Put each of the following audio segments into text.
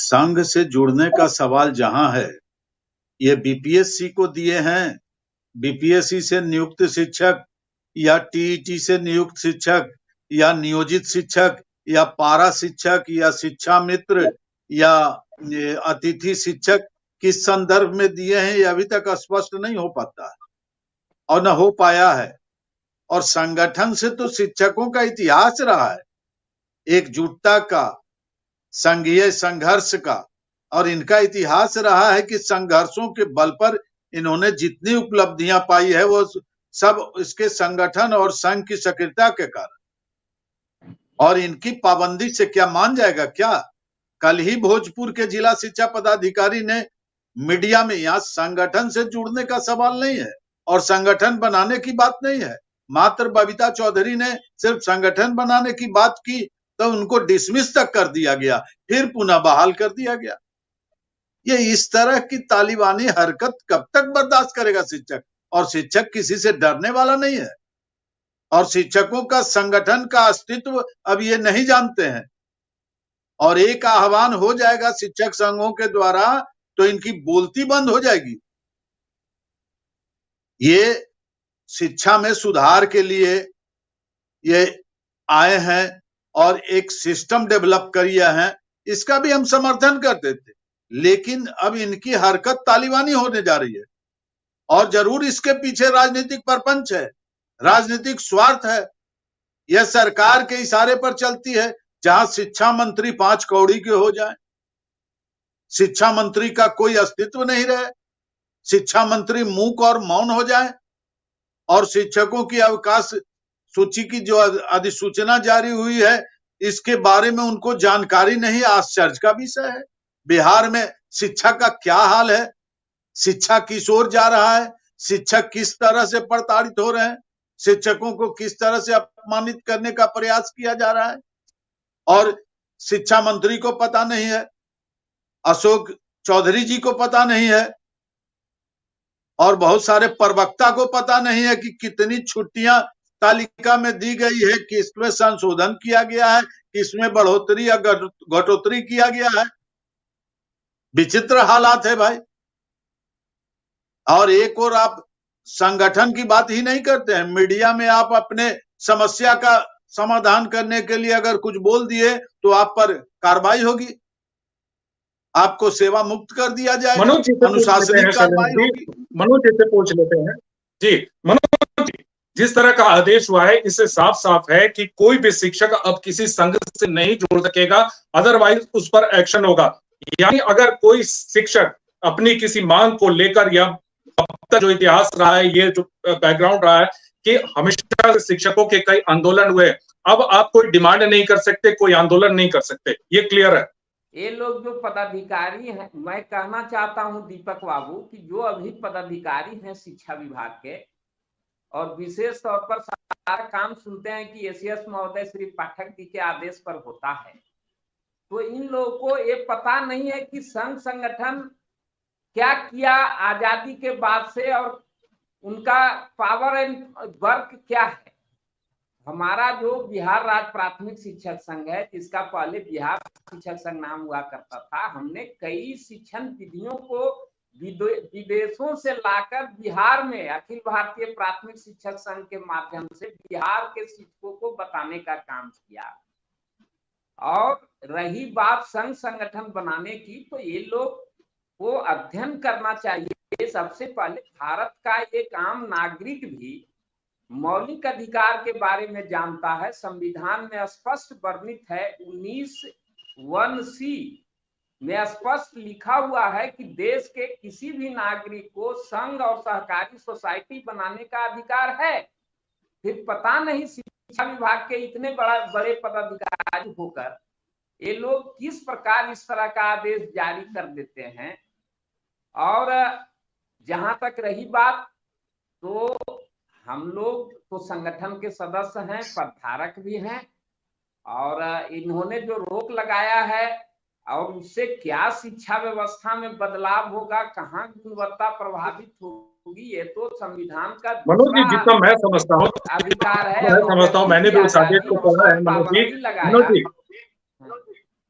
संघ से जुड़ने का सवाल जहां है, ये बीपीएससी को दिए हैं, बीपीएससी से नियुक्त शिक्षक या टीईटी से नियुक्त शिक्षक या नियोजित शिक्षक या पारा शिक्षक या शिक्षा मित्र या अतिथि शिक्षक किस संदर्भ में दिए हैं, ये अभी तक स्पष्ट नहीं हो पाता और न हो पाया है। और संगठन से तो शिक्षकों का इतिहास रहा है, एकजुटता का, संघीय संघर्ष का, और इनका इतिहास रहा है कि संघर्षों के बल पर इन्होंने जितनी उपलब्धियां पाई है वो सब इसके संगठन और संघ की सक्रियता के कारण। और इनकी पाबंदी से क्या मान जाएगा क्या? कल ही भोजपुर के जिला शिक्षा पदाधिकारी ने मीडिया में, यहाँ संगठन से जुड़ने का सवाल नहीं है और संगठन बनाने की बात नहीं है, मात्र बबीता चौधरी ने सिर्फ संगठन बनाने की बात की तो उनको डिसमिस तक कर दिया गया, फिर पुनः बहाल कर दिया गया। ये इस तरह की तालिबानी हरकत कब तक बर्दाश्त करेगा शिक्षक? और शिक्षक किसी से डरने वाला नहीं है और शिक्षकों का संगठन का अस्तित्व अब ये नहीं जानते हैं। और एक आह्वान हो जाएगा शिक्षक संघों के द्वारा तो इनकी बोलती बंद हो जाएगी। ये शिक्षा में सुधार के लिए ये आए हैं और एक सिस्टम डेवलप किया है, इसका भी हम समर्थन करते थे, लेकिन अब इनकी हरकत तालिबानी होने जा रही है और जरूर इसके पीछे राजनीतिक परपंच है, राजनीतिक स्वार्थ है। यह सरकार के इशारे पर चलती है, जहां शिक्षा मंत्री 5 कौड़ी के हो जाए, शिक्षा मंत्री का कोई अस्तित्व नहीं रहे, शिक्षा मंत्री मूक और मौन हो जाए और शिक्षकों की अवकाश सूची की जो अधिसूचना जारी हुई है इसके बारे में उनको जानकारी नहीं। आश्चर्य का विषय है। बिहार में शिक्षा का क्या हाल है, शिक्षा किस ओर जा रहा है, शिक्षक किस तरह से प्रताड़ित हो रहे हैं, शिक्षकों को किस तरह से अपमानित करने का प्रयास किया जा रहा है और शिक्षा मंत्री को पता नहीं है, अशोक चौधरी जी को पता नहीं है और बहुत सारे प्रवक्ता को पता नहीं है कि कितनी छुट्टियां तालिका में दी गई है, किसमें संशोधन किया गया है, किसमें बढ़ोतरी या घटोतरी किया गया है। विचित्र हालात है भाई। और एक और आप संगठन की बात ही नहीं करते हैं, मीडिया में आप अपने समस्या का समाधान करने के लिए अगर कुछ बोल दिए तो आप पर कार्रवाई होगी, आपको सेवा मुक्त कर दिया जाएगा, अनुशासनिक कार्रवाई होगी। मनोज जी से पूछ लेते हैं जी। मनोज जी, जिस तरह का आदेश हुआ है इससे साफ साफ है कि कोई भी शिक्षक अब किसी संघ से नहीं जुड़ सकेगा, अदरवाइज उस पर एक्शन होगा। यानी अगर कोई शिक्षक अपनी किसी मांग को लेकर, या अब तक जो इतिहास रहा है, ये जो बैकग्राउंड रहा है कि हमेशा शिक्षकों के कई आंदोलन हुए, अब आप कोई डिमांड नहीं कर सकते, कोई आंदोलन नहीं कर सकते, ये क्लियर है। ये लोग जो पदाधिकारी हैं, मैं कहना चाहता हूं दीपक बाबू कि जो अभी पदाधिकारी हैं शिक्षा विभाग के, और विशेष तौर पर सारा काम सुनते हैं कि एसीएस महोदय श्री पाठक जी के आदेश पर होता है, तो इन लोगों को ये पता नहीं है कि संघ संगठन क्या किया आजादी के बाद से और उनका पावर एंड वर्क क्या है। हमारा जो बिहार राज्य प्राथमिक शिक्षक संघ है, जिसका पहले बिहार शिक्षक संघ नाम हुआ करता था, हमने कई शिक्षण विधियों को विदेशों से लाकर बिहार में अखिल भारतीय प्राथमिक शिक्षक संघ के माध्यम से बिहार के शिक्षकों को बताने का काम किया। और रही बात संघ संगठन बनाने की, तो ये लोग को अध्ययन करना चाहिए। सबसे पहले भारत का एक आम नागरिक भी मौलिक अधिकार के बारे में जानता है। संविधान में स्पष्ट वर्णित है, 19(1)(c) में स्पष्ट लिखा हुआ है कि देश के किसी भी नागरिक को संघ और सहकारी सोसाइटी बनाने का अधिकार है। फिर पता नहीं शिक्षा विभाग के इतने बड़े पदाधिकारी होकर ये लोग किस प्रकार इस तरह का आदेश जारी कर देते हैं। और जहां तक रही बात, तो हम लोग तो संगठन के सदस्य हैं, प्रधारक भी हैं, और इन्होंने जो रोक लगाया है और उससे क्या शिक्षा व्यवस्था में बदलाव होगा, कहाँ गुणवत्ता प्रभावित होगी, ये तो संविधान का मनोज जी जितना मैं समझता हूँ अधिकार है। मैं समझता हूँ, मैंने भी उस आदेश को पढ़ा है मनोज जी।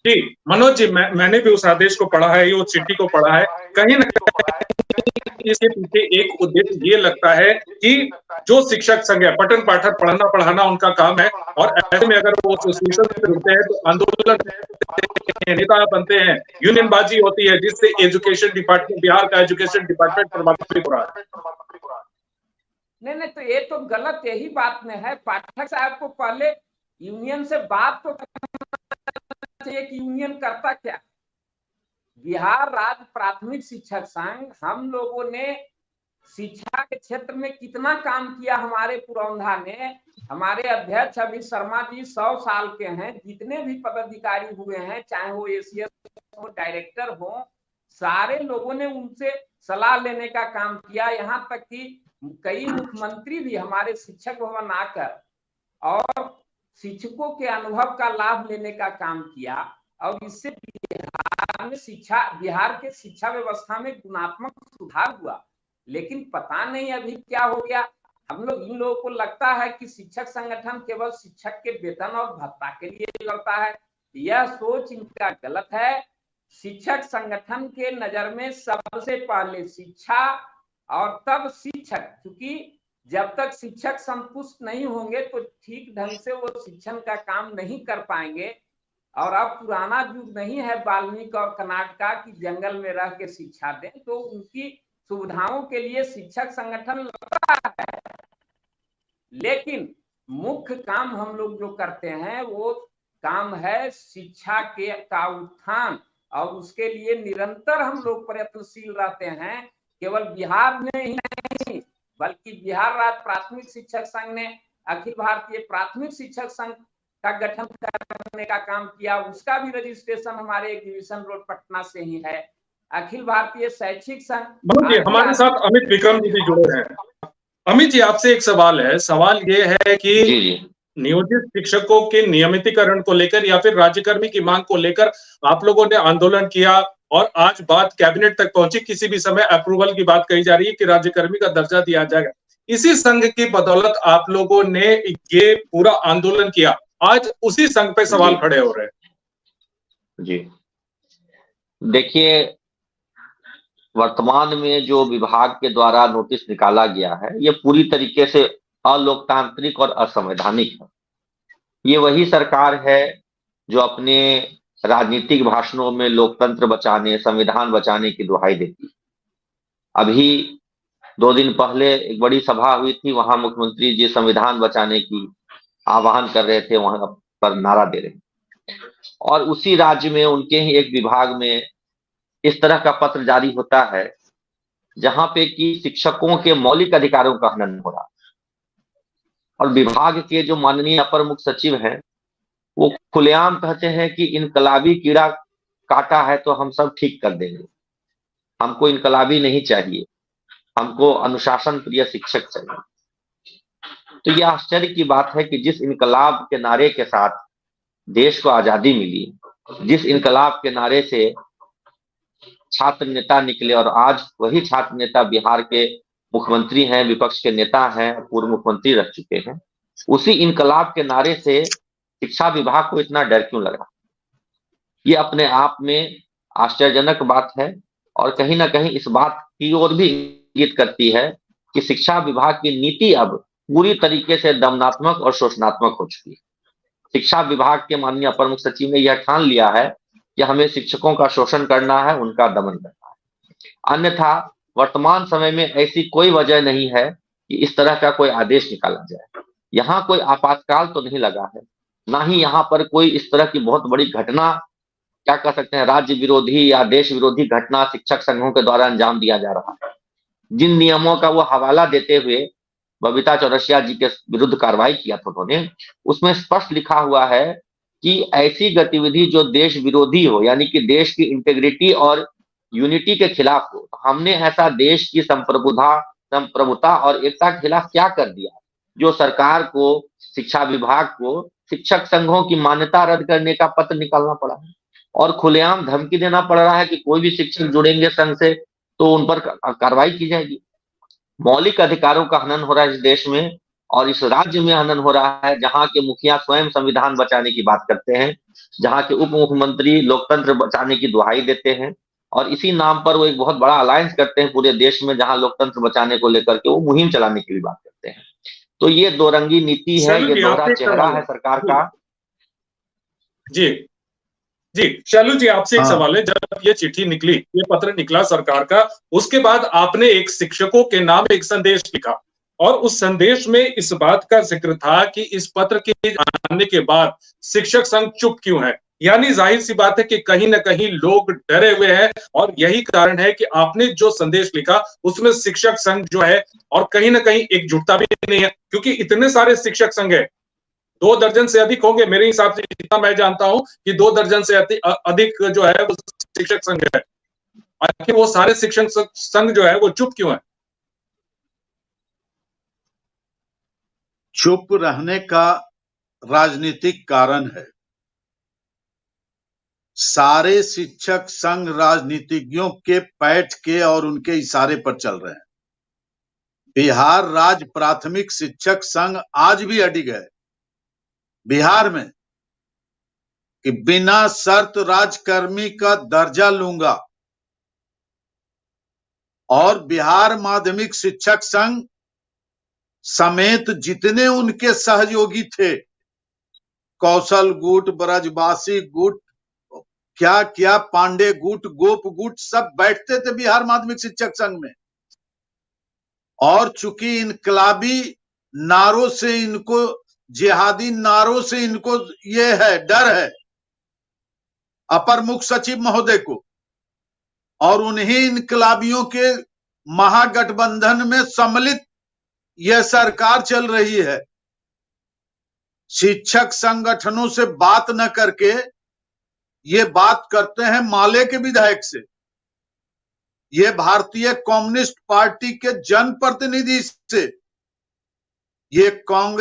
जी मनोज जी, मैंने भी उस आदेश को पढ़ा है, वो चिट्ठी को पढ़ा है। कहीं ना कहीं इसके पीछे एक उद्देश्य ये लगता है कि जो शिक्षक संघ है, पठन पाठन पढ़ाना पढ़ाना उनका काम है, और ऐसे में अगर वो एसोसिएशन से जुड़ते हैं तो आंदोलन नेता बनते हैं, यूनियनबाजी होती है, जिससे एजुकेशन डिपार्टमेंट, बिहार का एजुकेशन डिपार्टमेंट प्रभावित हो रहा है। नहीं, तो ये तो गलत यही बात में है। पाठक साहब को पहले यूनियन से बात तो करना चाहिए कि यूनियन करता क्या। बिहार राज्य प्राथमिक शिक्षक संघ, हम लोगों ने शिक्षा के क्षेत्र में कितना काम किया। हमारे पुरौंधा ने, हमारे अध्यक्ष अभी शर्मा जी 100 साल के हैं, जितने भी पदाधिकारी हुए हैं, चाहे वो एसीएस हो, डायरेक्टर हो, सारे लोगों ने उनसे सलाह लेने का काम किया। यहाँ तक कि कई मुख्यमंत्री भी हमारे शिक्षक भवन आकर और शिक्षकों के अनुभव का लाभ लेने का काम किया, और इससे बिहार के शिक्षा व्यवस्था में गुणात्मक सुधार हुआ। लेकिन पता नहीं अभी क्या हो गया। हम लोग, इन लोगों को लगता है कि शिक्षक संगठन केवल शिक्षक के वेतन और भत्ता के लिए लड़ता है। यह सोच इनका गलत है। शिक्षक संगठन के नजर में सबसे पहले शिक्षा और तब शिक्षक, क्योंकि जब तक शिक्षक संतुष्ट नहीं होंगे तो ठीक ढंग से वो शिक्षण का काम नहीं कर पाएंगे। और अब पुराना युग नहीं है वाल्मीकि और कनाड का कि जंगल में रह के शिक्षा दें, तो उनकी सुविधाओं के लिए शिक्षक संगठन लड़ता है। लेकिन मुख्य काम हम लोग जो करते हैं वो काम है शिक्षा के का उत्थान, और उसके लिए निरंतर हम लोग प्रयत्नशील रहते हैं। केवल बिहार में ही नहीं, बल्कि बिहार राज्य प्राथमिक शिक्षक संघ ने अखिल भारतीय प्राथमिक शिक्षक संघ का गठन करने का काम किया। उसका भी रजिस्ट्रेशन हमारे एग्जीबिशन रोड पटना से ही है। अखिल भारतीय शैक्षिक संघ, हमारे साथ अमित विक्रम जी भी जुड़े हैं। अमित जी, आपसे एक सवाल है। सवाल ये है कि नियोजित शिक्षकों के नियमितीकरण को लेकर या फिर राज्यकर्मी की मांग को लेकर आप लोगों ने आंदोलन किया, और आज बात कैबिनेट तक पहुंची। किसी भी समय अप्रूवल की बात कही जा रही है कि राज्यकर्मी का दर्जा दिया जाएगा। इसी संघ की बदौलत आप लोगों ने ये पूरा आंदोलन किया। आज उसी संघ पे सवाल खड़े हो रहे हैं। जी देखिए, वर्तमान में जो विभाग के द्वारा नोटिस निकाला गया है, ये पूरी तरीके से अलोकतांत्रिक और असंवैधानिक है। ये वही सरकार है जो अपने राजनीतिक भाषणों में लोकतंत्र बचाने, संविधान बचाने की दुहाई देती है। अभी 2 दिन पहले एक बड़ी सभा हुई थी, वहां मुख्यमंत्री जी संविधान बचाने की आह्वान कर रहे थे, वहां पर नारा दे रहे। और उसी राज्य में उनके ही एक विभाग में इस तरह का पत्र जारी होता है जहां पे कि शिक्षकों के मौलिक अधिकारों का हनन हो रहा है। और विभाग के जो माननीय अपर मुख्य सचिव हैं, वो खुलेआम कहते हैं कि इनकलाबी कीड़ा काटा है तो हम सब ठीक कर देंगे, हमको इनकलाबी नहीं चाहिए, हमको अनुशासन प्रिय शिक्षक चाहिए। तो यह आश्चर्य की बात है कि जिस इनकलाब के नारे के साथ देश को आजादी मिली, जिस इनकलाब के नारे से छात्र नेता निकले, और आज वही छात्र नेता बिहार के मुख्यमंत्री हैं, विपक्ष के नेता हैं, पूर्व मुख्यमंत्री रह चुके हैं, उसी इनकलाब के नारे से शिक्षा विभाग को इतना डर क्यों लगा? ये अपने आप में आश्चर्यजनक बात है, और कहीं ना कहीं इस बात की ओर भी इंगित करती है कि शिक्षा विभाग की नीति अब पूरी तरीके से दमनात्मक और शोषणात्मक हो चुकी है। शिक्षा विभाग के माननीय अपर मुख्य सचिव ने यह ठान लिया है कि हमें शिक्षकों का शोषण करना है, उनका दमन करना है। अन्यथा वर्तमान समय में ऐसी कोई वजह नहीं है कि इस तरह का कोई आदेश निकाला जाए। यहाँ कोई आपातकाल तो नहीं लगा है, ना ही यहाँ पर कोई इस तरह की बहुत बड़ी घटना, क्या कह सकते हैं, राज्य विरोधी या देश विरोधी घटना शिक्षक संघों के द्वारा अंजाम दिया जा रहा है। जिन नियमों का वो हवाला देते हुए बबीता चौरसिया जी के विरुद्ध कार्रवाई किया था उन्होंने, उसमें स्पष्ट लिखा हुआ है कि ऐसी गतिविधि जो देश विरोधी हो, यानी कि देश की इंटेग्रिटी और यूनिटी के खिलाफ हो। हमने ऐसा देश की संप्रभुता और एकता के खिलाफ क्या कर दिया जो सरकार को, शिक्षा विभाग को शिक्षक संघों की मान्यता रद्द करने का पत्र निकालना पड़ा है, और खुलेआम धमकी देना पड़ रहा है कि कोई भी शिक्षक जुड़ेंगे संघ से तो उन पर कार्रवाई की जाएगी। मौलिक अधिकारों का हनन हो रहा है इस देश में, और इस राज्य में हनन हो रहा है, जहां के मुखिया स्वयं संविधान बचाने की बात करते हैं, जहां के उप मुख्यमंत्री लोकतंत्र बचाने की दुहाई देते हैं, और इसी नाम पर वो एक बहुत बड़ा अलायंस करते हैं पूरे देश में, जहां लोकतंत्र बचाने को लेकर के वो मुहिम चलाने की भी बात करते हैं। तो ये दोरंगी नीति है, ये दोहरा चेहरा है सरकार का। जी जी, शालू जी, आपसे एक सवाल है। जब ये चिट्ठी निकली, ये पत्र निकला सरकार का, उसके बाद आपने एक शिक्षकों के नाम एक संदेश लिखा, और उस संदेश में इस बात का जिक्र था कि इस पत्र के आने के बाद शिक्षक संघ चुप क्यों है। यानी जाहिर सी बात है कि कहीं ना कहीं लोग डरे हुए हैं, और यही कारण है कि आपने जो संदेश लिखा उसमें शिक्षक संघ जो है, और कहीं ना कहीं एकजुटता भी नहीं है, क्योंकि इतने सारे शिक्षक संघ है, 2 दर्जन से अधिक होंगे मेरे हिसाब से, जितना मैं जानता हूं कि 2 दर्जन से अधिक जो है वो शिक्षक संघ है। आखिर वो सारे शिक्षक संघ जो है वो चुप क्यों है? चुप रहने का राजनीतिक कारण है। सारे शिक्षक संघ राजनीतिज्ञों के पैठ के और उनके इशारे पर चल रहे हैं। बिहार राज्य प्राथमिक शिक्षक संघ आज भी अडिग है बिहार में कि बिना शर्त राजकर्मी का दर्जा लूंगा, और बिहार माध्यमिक शिक्षक संघ समेत जितने उनके सहयोगी थे, कौशल गुट, ब्रजवासी गुट, क्या क्या पांडे गुट, गोप गुट, सब बैठते थे बिहार माध्यमिक शिक्षक संघ में। और चूंकि इनकलाबी नारों से इनको, जिहादी नारों से इनको ये है, डर है अपर मुख्य सचिव महोदय को, और उन्हीं इनकलाबियों के महागठबंधन में सम्मिलित यह सरकार चल रही है। शिक्षक संगठनों से बात न करके ये बात करते हैं माले के विधायक से, ये भारतीय कम्युनिस्ट पार्टी के जनप्रतिनिधि से, ये कांग्रेस